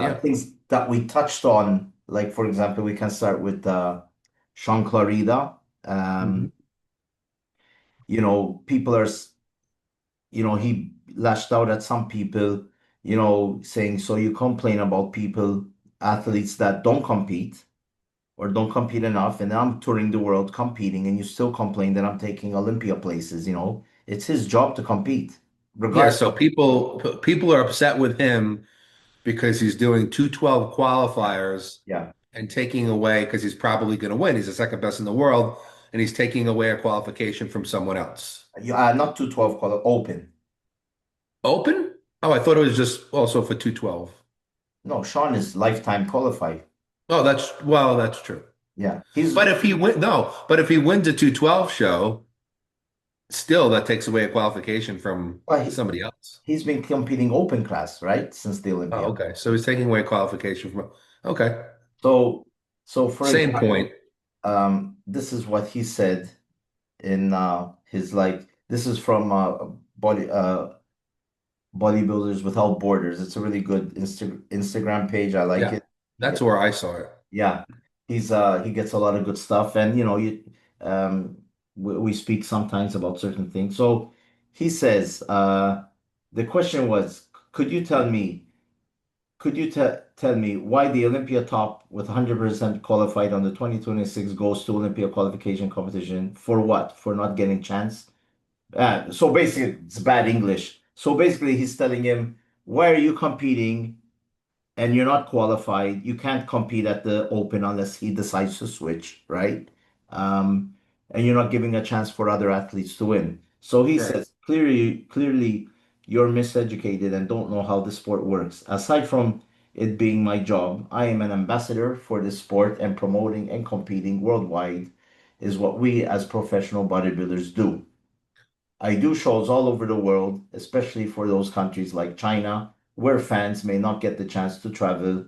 Yeah. Things that we touched on, like for example, we can start with Shaun Clarida. Hmm. Um, people he lashed out at some people, saying, so you complain about people, athletes that don't compete or don't compete enough, and I'm touring the world competing, and you still complain that I'm taking Olympia places. It's his job to compete, Yeah. regardless. So people are upset with him because he's doing 212 qualifiers Yeah. and taking away because he's probably going to win. He's the second best in the world, and he's taking away a qualification from someone else. Not 212 call it open. Open? Oh, I thought it was just also for 212. No, Sean is lifetime qualified. Oh, that's true. Yeah. He's But if he win, no, but if he wins a 212 show, still that takes away a qualification from well, somebody else. he's been competing open class, right? Since the Oh, Olympia. okay. So he's taking away a qualification from. Okay. So for Same point. example, this is what he said in his like this is from Bodybuilders Without Borders. It's a really good Instagram page. I like Yeah. it. That's where I saw it. Yeah, he gets a lot of good stuff, and um we speak sometimes about certain things. So he says, the question was, could you tell me, tell me why the Olympia top with 100% qualified on the 2026 goes to Olympia qualification competition for what? For not getting chance? So basically, it's bad English. So basically, he's telling him, why are you competing and you're not qualified? You can't compete at the Open unless he decides to switch, right? Um, and you're not giving a chance for other athletes to win. So he Right. says, clearly, you're miseducated and don't know how the sport works. Aside from it being my job, I am an ambassador for the sport, and promoting and competing worldwide is what we as professional bodybuilders do. I do shows all over the world, especially for those countries like China, where fans may not get the chance to travel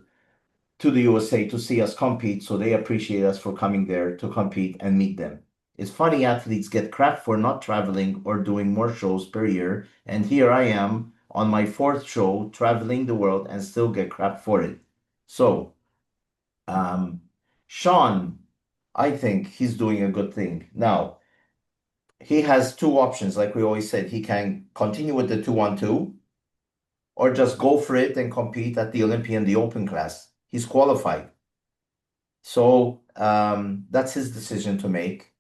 to the USA to see us compete, so they appreciate us for coming there to compete and meet them. It's funny athletes get crap for not traveling or doing more shows per year, and here I am on my fourth show traveling the world and still get crap for it. So, um, Sean, I think he's doing a good thing. Now, he has two options, like we always said. He can continue with the 2-1-2 or just go for it and compete at the Olympia and the Open class. He's qualified. So that's his decision to make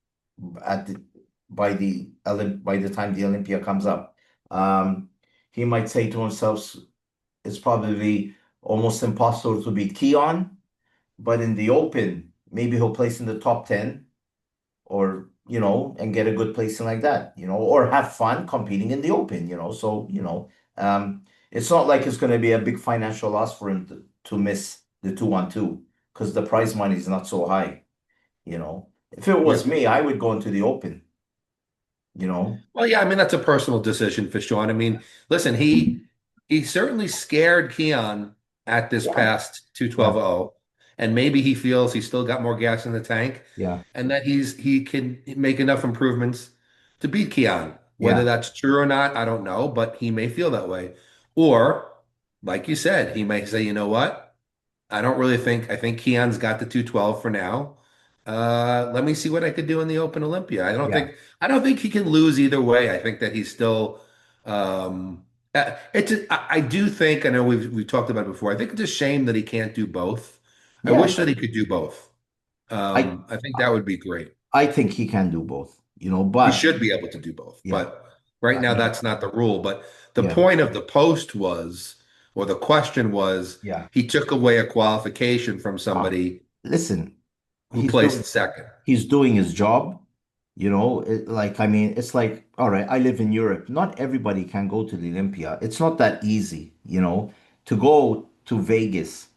at the, by the time the Olympia comes up. Um, he might say to himself, it's probably almost impossible to beat Keon, but in the Open, maybe he'll place in the top 10 or and get a good placing like that, or have fun competing in the Open. So, it's not like it's going to be a big financial loss for him to miss the 2-1-2 because the prize money is not so high. If it Yeah. was me, I would go into the Open. Well, yeah, I mean that's a personal decision for Sean. I mean, listen, he certainly scared Keon at this Yeah, past yeah, 212-0, and maybe he feels he's still got more gas in the tank yeah, and that he can make enough improvements to beat Keon. Whether yeah, that's true or not, I don't know, but he may feel that way. Or, like you said, he may say, you know what? I think Keon's got the 212 for now. Let me see what I could do in the Open Olympia. yeah, I don't think he can lose either way. I think that he's still I do think I know we've talked about it before. I think it's a shame that he can't do both. I yeah. wish that he could do both. I I think that would be great. I think he can do both, He but should be able to do both, yeah, but right I now mean, that's not the rule. But the yeah, point of the post was, or the question was, yeah. he took away a qualification from Ah, somebody listen, who he's placed doing second. he's doing his job. Like, I mean, it's like, all right, I live in Europe. Not everybody can go to the Olympia. It's not that easy, to go to Vegas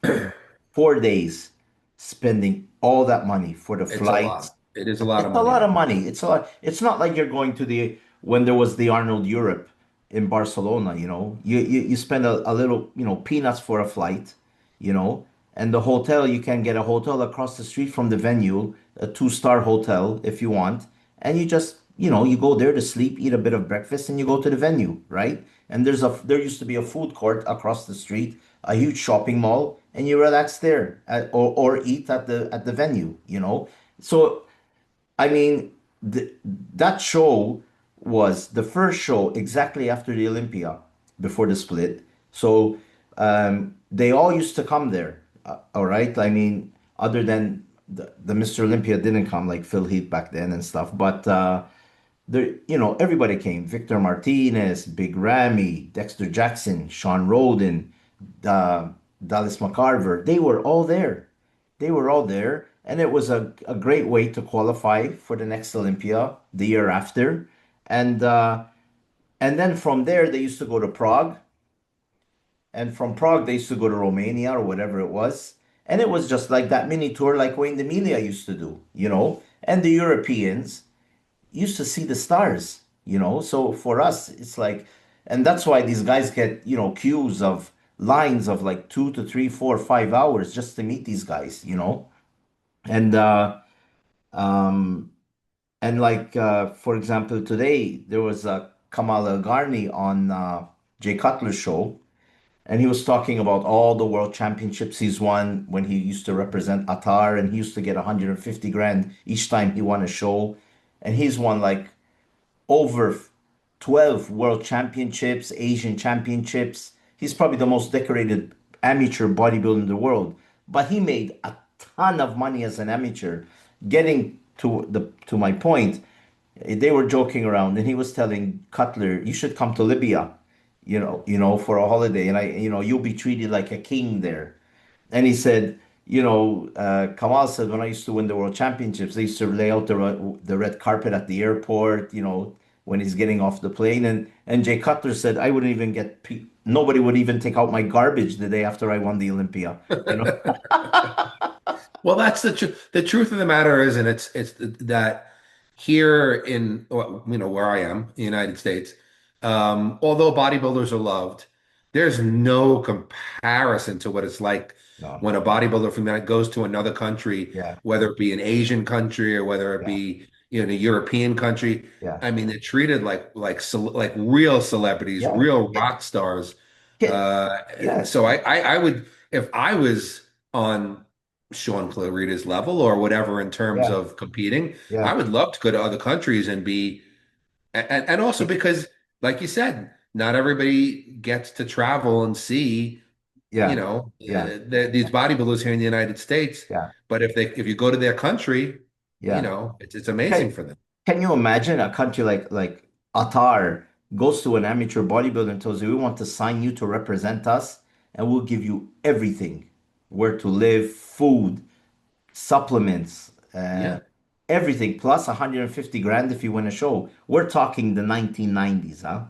for 4 days, spending all that money for the It's a flights. lot. It is a lot It's of a money, lot of man. money. It's a lot. It's not like you're going to when there was the Arnold Europe in Barcelona. You spend a little, peanuts for a flight, you know, and the hotel, you can get a hotel across the street from the venue, a two-star hotel if you want, and you just, you go there to sleep, eat a bit of breakfast, and you go to the venue, right? and there used to be a food court across the street, a huge shopping mall, and you relax there or eat at the venue, you know. So I mean, that show was the first show exactly after the Olympia, before the split. So they all used to come there. All right. I mean, other than the Mr. Olympia didn't come, like Phil Heath back then and stuff, but there, everybody came. Victor Martinez, Big Ramy, Dexter Jackson, Sean Roden, uh, Dallas McCarver. They were all there. They were all there. And it was a great way to qualify for the next Olympia the year after. And uh, and then from there they used to go to Prague. And from Prague they used to go to Romania or whatever it was. And it was just like that mini tour like Wayne D'Amelia used to do, you know. And the Europeans used to see the stars, you know. So for us, it's like, and that's why these guys get, queues of lines of like 2 to 3, 4, 5 hours just to meet these guys, you know. And um and like for example, today there was Kamal El Garni on Jay Cutler's show, and he was talking about all the world championships he's won when he used to represent Atar, and he used to get 150 grand each time he won a show, and he's won like over 12 world championships, Asian championships. He's probably the most decorated amateur bodybuilder in the world. But he made a ton of money as an amateur. Getting to my point, they were joking around and he was telling Cutler, you should come to Libya, for a holiday, and you'll be treated like a king there. And he said, Kamal said, when I used to win the world championships, they used to lay out the red carpet at the airport, when he's getting off the plane. And Jay Cutler said, I wouldn't even nobody would even take out my garbage the day after I won the Olympia, you know? Well, that's the truth. The truth of the matter is, and it's that here in well, where I am, the United States, although bodybuilders are loved, there's no comparison to what it's like No. when a bodybuilder from that goes to another country, Yeah. whether it be an Asian country or whether it Yeah. be a European country. Yeah. I mean, they're treated like real celebrities, Yeah. real rock stars. Yeah. Uh, Yeah. so I would if I was on Shaun Clarida's level or whatever in terms Yeah. of competing. I Yeah. would love to go to other countries and be, and also because, like you said, not everybody gets to travel and see, Yeah. Yeah. these bodybuilders here in the United States. Yeah. But if you go to their country, Yeah. it's amazing Can, for them. can you imagine a country like Qatar goes to an amateur bodybuilder and tells you, we want to sign you to represent us, and we'll give you everything, where to live, food, supplements, Yeah. everything, plus 150 grand if you win a show. We're talking the 1990s, huh?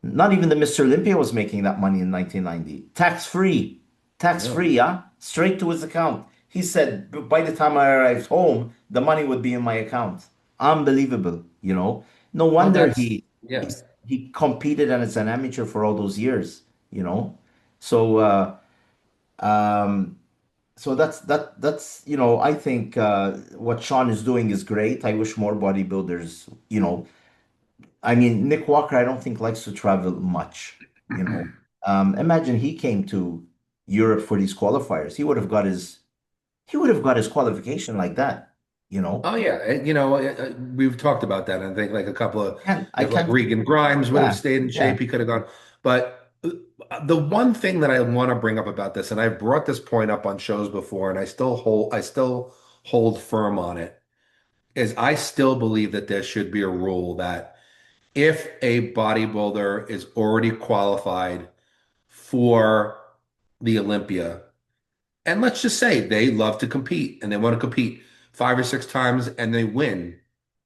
Not even the Mr. Olympia was making that money in 1990. Tax free. Tax No. free, huh? Straight to his account. He said by the time I arrived home, the money would be in my account. Unbelievable, you know. No Well, wonder that's yeah. he competed as an amateur for all those years, you know. So um so that's I think what Sean is doing is great. I wish more bodybuilders, I mean, Nick Walker, I don't think likes to travel much, you know. Imagine he came to Europe for these qualifiers. He would have got his qualification like that, you know. Oh yeah, and, we've talked about that. I think like a couple of I if like can't, Regan Grimes would have yeah, stayed in yeah, shape, he could have gone. But the one thing that I want to bring up about this, and I've brought this point up on shows before, and I still hold firm on it, is I still believe that there should be a rule that if a bodybuilder is already qualified for the Olympia, and let's just say they love to compete and they want to compete 5 or 6 times and they win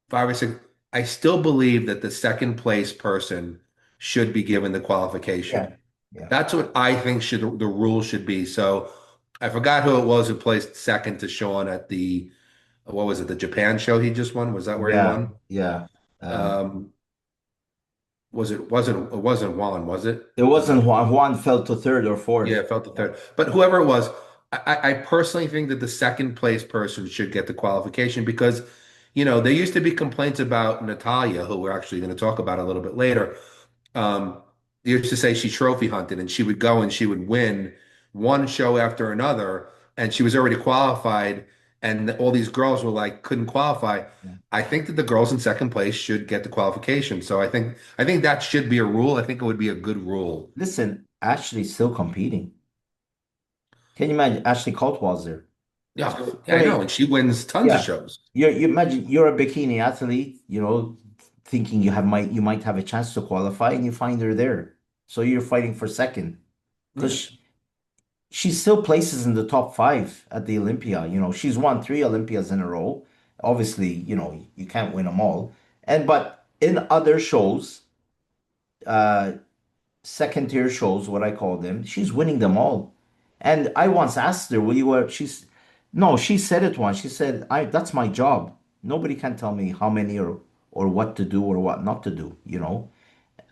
5 or 6. I still believe that the second place person should be given the yeah, qualification. yeah, That's what I think the rule should be. So I forgot who it was who placed second to Sean at the what was it, the Japan show he just won? Was that where he yeah, won? yeah. Um, it wasn't Juan, was it? It wasn't Juan. Juan fell to third or Yeah, fourth. it felt the Yeah, third. But whoever it was, I personally think that the second place person should get the qualification because, there used to be complaints about Natalia, who we're actually going to talk about a little bit later. used to say she trophy hunted and she would go and she would win one show after another and she was already qualified and all these girls were like couldn't qualify. Yeah. I think that the girls in second place should get the qualification. So I think that should be a rule. I think it would be a good rule. Listen, Ashley's still competing. Can you imagine? Ashley Colt was there. Yeah, So, I I know. mean, And she wins tons of yeah, shows. you imagine you're a bikini athlete, thinking you might have a chance to qualify, and you find her there. So you're fighting for second Yeah. because she still places in the top five at the Olympia. She's won three Olympias in a row. Obviously, you can't win them all. But in other shows, uh, second tier shows, what I call them, she's winning them all. And I once asked her, "Will you?" No, she said it once. She said, "I that's my job. Nobody can tell me how many or what to do or what not to do."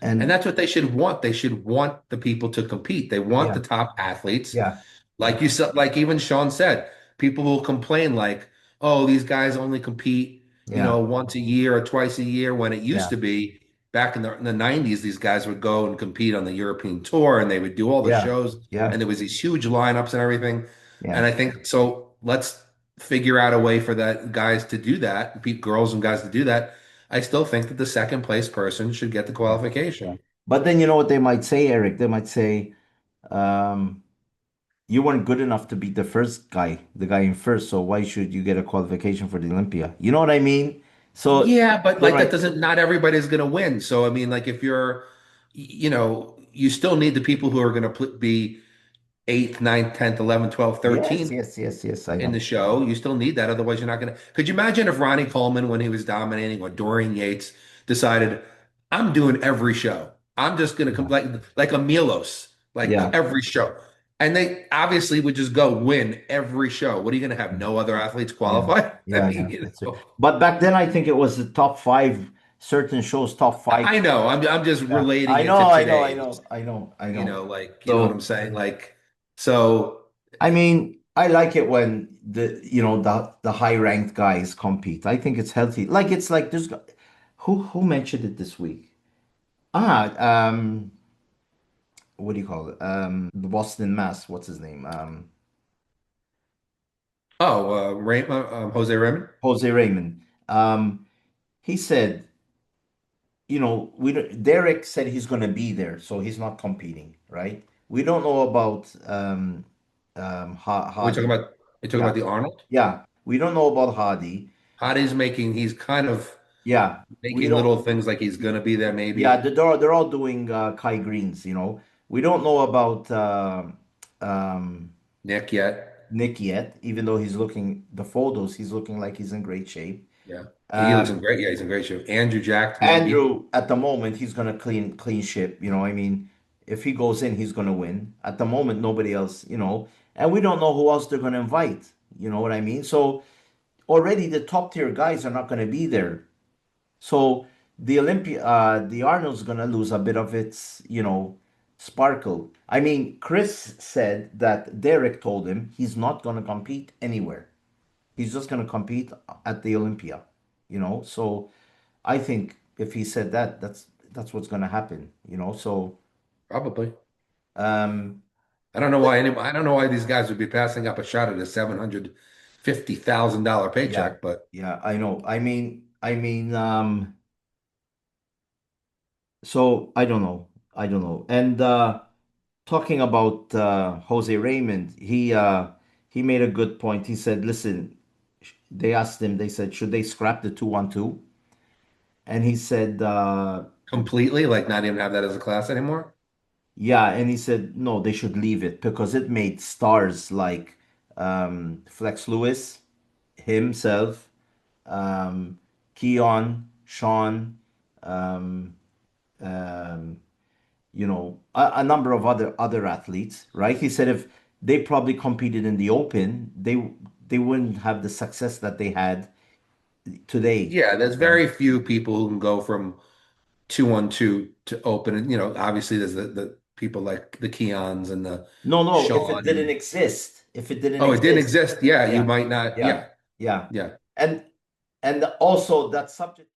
And And that's what they should want. They should want the people to compete. They want yeah, the top athletes. yeah, Like you said, like even Shaun said, people will complain like, "Oh, these guys only compete, yeah, once a year or twice a year." When it used yeah, to be back in the 90s, these guys would go and compete on the European tour and they would do all the yeah, shows and yeah, there was these huge lineups and everything. And yeah. I think so. Let's figure out a way for that guys to do that, girls and guys to do that. I still think that the second place person should get the Yeah. Yeah. qualification. But then you know what they might say, Eric? They might say, um, you weren't good enough to beat the first guy, the guy in first, so why should you get a qualification for the Olympia? You know what I mean? So Yeah, but they like that might, doesn't, not everybody's going to win. So, I mean, like if you're, you still need the people who are going to be 8th, ninth, 10th, 11th, 12th, yes, 13th yes, yes, yes, I in the know. show. You still need that. Otherwise, you're not going to. Could you imagine if Ronnie Coleman, when he was dominating, or Dorian Yates decided, I'm doing every show. I'm just going to come Yeah, like a Milos, like yeah, every show. And they obviously would just go win every show. What are you going to have? No other athletes yeah, qualify? I yeah, mean, yeah. That's it. But back then, I think it was the top five, certain shows, top five. I know. I'm just Yeah, relating I it know, to I know, I today's. know, I know, I know. Like you know what I'm So, saying? Like so. I mean, I like it when the high ranked guys compete. I think it's healthy. Like it's like who mentioned it this week? Ah, what do you call it? The Boston Mass. What's his name? Oh, Jose Raymond, Jose Raymond. He said, we don't, Derek said he's going to be there, so he's not competing, right? We don't know about we talking Hadi. about. You talking Yeah, about the Arnold? yeah. We don't know about Hadi. Hadi's making. He's kind of Yeah, we making don't. little things like he's gonna be there. Yeah, Maybe they're all doing Kai Greens. We don't know about um, Nick yet. Nick yet, even though the photos, he's looking like he's in great shape. Yeah, he looks Uh, in great. Yeah, he's in great shape. Andrew Jack maybe. Andrew, at the moment, he's gonna clean ship. I mean, if he goes in, he's gonna win. At the moment, nobody else. And we don't know who else they're gonna invite. You know what I mean? So already the top tier guys are not gonna be there. So the Arnold's gonna lose a bit of its, sparkle. I mean, Chris said that Derek told him he's not gonna compete anywhere. He's just gonna compete at the Olympia. So I think if he said that, that's what's gonna happen. So Probably. um, I don't know why these guys would be passing up a shot at a $750,000 yeah, paycheck, but yeah, I know. So I don't know. I don't know. And talking about Jose Raymond, he made a good point. He said, "Listen," they asked him. They said, "Should they scrap the 2-1-2?" And he said, completely like not even have that as a class anymore. "Yeah." And he said, "No, they should leave it because it made stars like Flex Lewis, himself, um, Keon, Sean." Um, um, a number of other athletes, right? He said if they probably competed in the Open, they wouldn't have the success that they had today. Yeah, there's very few people who can go from 2-1-2 to open. And, obviously there's the people like the Keons and the No, no, if it Sean didn't and exist, if it didn't oh, it didn't exist, exist. Yeah, you yeah, might not. yeah, Yeah, yeah, yeah. and and also that subject.